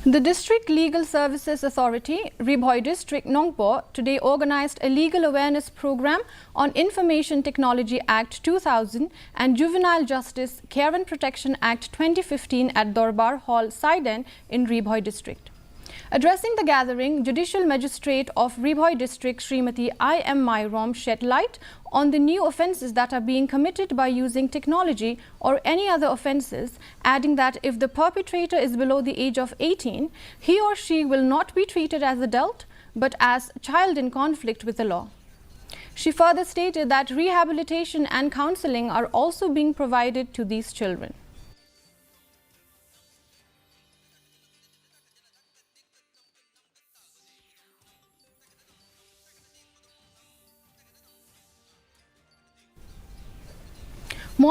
The District Legal Services Authority, Bhoi District, Nongpo, today organized a legal awareness program on Information Technology Act 2000 and Juvenile Justice Care and Protection Act 2015 at Darbar Hall, Saiden in Bhoi District. Addressing the gathering, Judicial Magistrate of Bhoi District, Srimati I.M. Myrom, shed light on the new offences that are being committed by using technology or any other offences, adding that if the perpetrator is below the age of 18, he or she will not be treated as adult but as child in conflict with the law. She further stated that rehabilitation and counselling are also being provided to these children.